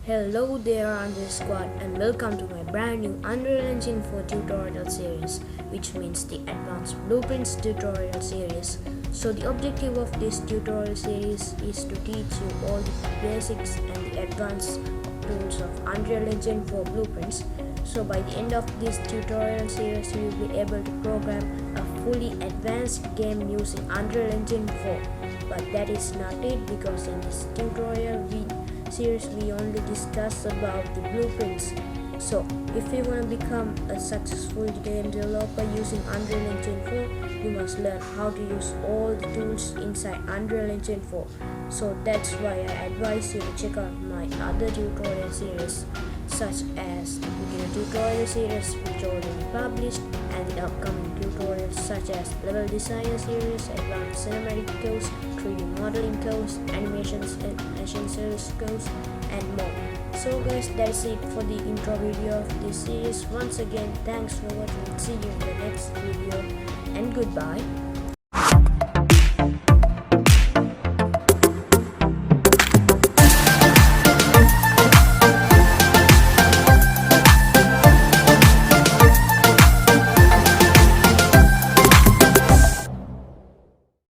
Hello there Android Squad and welcome to my brand new Unreal Engine 4 tutorial series, which means the Advanced Blueprints tutorial series. So the objective of this tutorial series is to teach you all the basics and the advanced tools of Unreal Engine 4 Blueprints. So by the end of this tutorial series you will be able to program a fully advanced game using Unreal Engine 4. But that is not it, because in this tutorial series we only discuss about the blueprints. So if you want to become a successful game developer using Unreal Engine 4, you must learn how to use all the tools inside Unreal Engine 4. So that's why I advise you to check out my other tutorial series, such as the beginner tutorial series which already published, and the upcoming tutorials such as level designer series, advanced cinematic course, 3D modeling course, animations and essentials course, and more. So guys, that's it for the intro video of this series. Once again, thanks for watching. See you in the next video and goodbye.